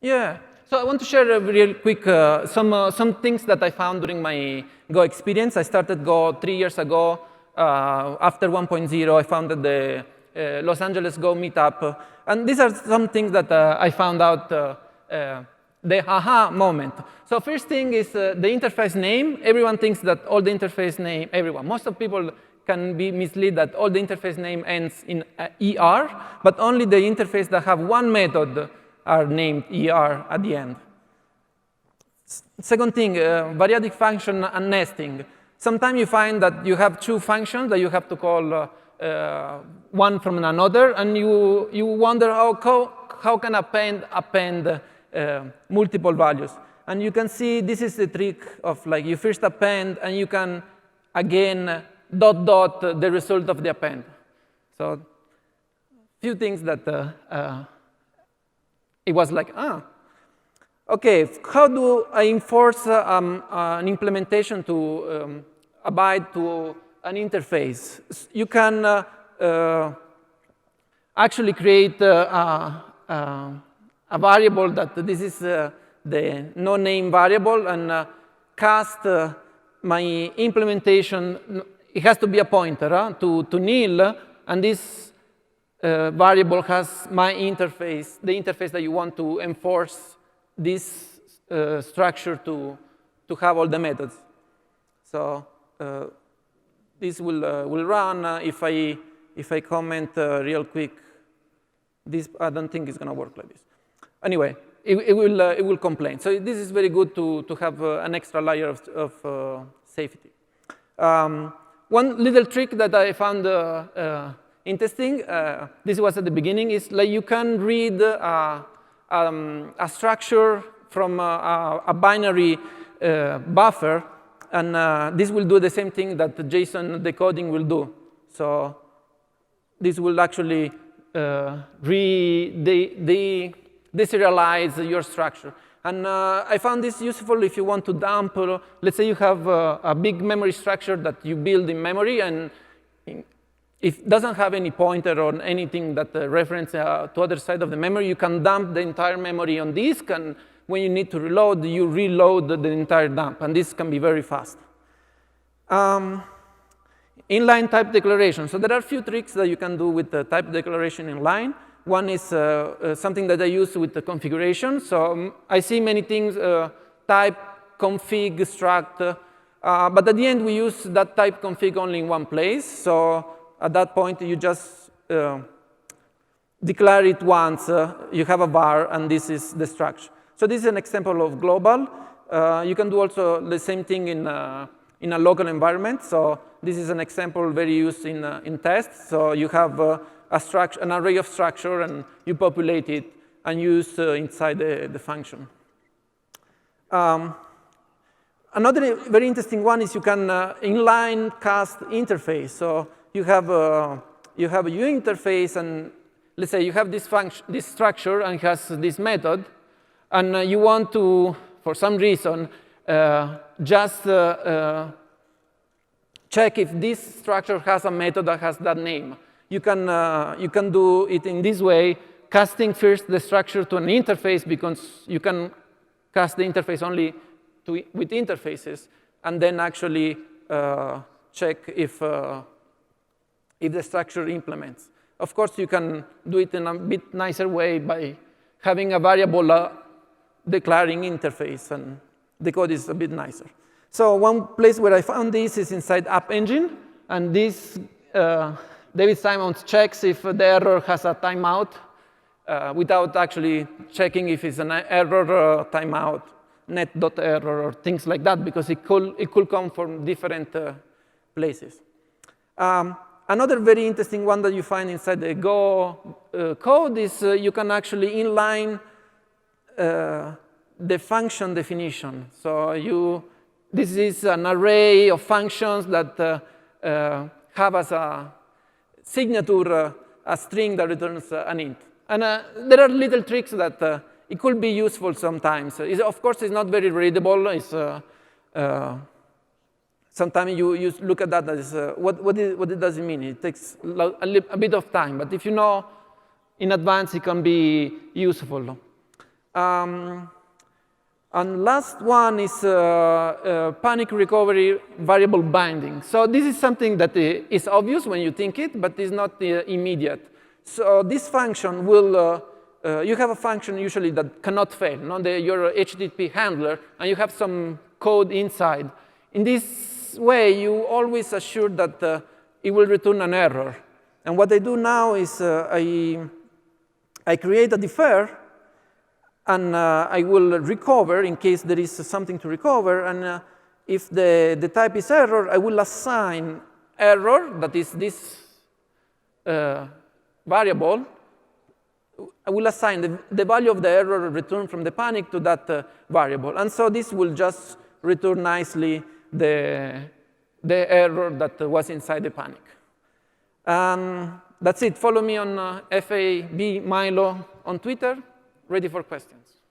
Yeah. So I want to share real quick some things that I found during my Go experience. I started Go 3 years ago. After 1.0, I founded the Los Angeles Go meetup. And these are some things that I found out the aha moment. So first thing is the interface name. Everyone thinks that all the interface name, most of people can be misled that all the interface name ends in ER, but only the interface that have one method are named ER at the end. Second thing, variadic function and nesting. Sometimes you find that you have two functions that you have to call one from another, and you wonder how can append multiple values. And you can see this is the trick of like you first append, and you can again dot the result of the append. So few things that it was like, okay, how do I enforce an implementation to abide to an interface? You can actually create a variable that this is the no-name variable and cast my implementation. It has to be a pointer to nil, and this variable has my interface, the interface that you want to enforce this structure to have all the methods. So this will run if I comment real quick. This I don't think it's going to work like this. Anyway, it will complain. So this is very good to have an extra layer of safety. One little trick that I found interesting, this was at the beginning, is like you can read a structure from a binary buffer, and this will do the same thing that JSON decoding will do. So this will actually deserialize your structure. And I found this useful if you want to dump, let's say you have a big memory structure that you build in memory, and it doesn't have any pointer or anything that reference to other side of the memory. You can dump the entire memory on disk, and when you need to reload, you reload the entire dump, and this can be very fast. Inline type declaration. So there are a few tricks that you can do with the type declaration inline. One is something that I use with the configuration. So I see many things, type, config, struct, but at the end we use that type config only in one place. So at that point you just declare it once, you have a var, and this is the structure. So this is an example of global. You can do also the same thing in a local environment. So this is an example very used in tests. So you have an array of structure, and you populate it and use inside the function. Another very interesting one is you can inline cast interface. So you have a UI interface, and let's say you have this function, this structure, and it has this method, and you want to, for some reason, just check if this structure has a method that has that name. You can do it in this way, casting first the structure to an interface, because you can cast the interface only with interfaces, and then actually check if the structure implements. Of course, you can do it in a bit nicer way by having a variable declaring interface, and the code is a bit nicer. So one place where I found this is inside appengine, and this David Simons checks if the error has a timeout without actually checking if it's an error timeout, net.error, or things like that, because it could come from different places. Another very interesting one that you find inside the Go code is you can actually inline the function definition. So this is an array of functions that have as a signature a string that returns an int. And there are little tricks that it could be useful sometimes. Of course, it's not very readable. Sometimes you look at that as what does it mean? It takes a bit of time, but if you know in advance, it can be useful. And last one is panic recovery variable binding. So this is something that is obvious when you think it, but is not immediate. So this function will, you have a function usually that cannot fail. No? Your HTTP handler, and you have some code inside. In this way, you always assure that it will return an error. And what I do now is I create a defer, and I will recover in case there is something to recover. And if the type is error, I will assign error, that is this variable. I will assign the value of the error returned from the panic to that variable. And so this will just return nicely the error that was inside the panic. That's it. Follow me on FAB Milo on Twitter. Ready for questions.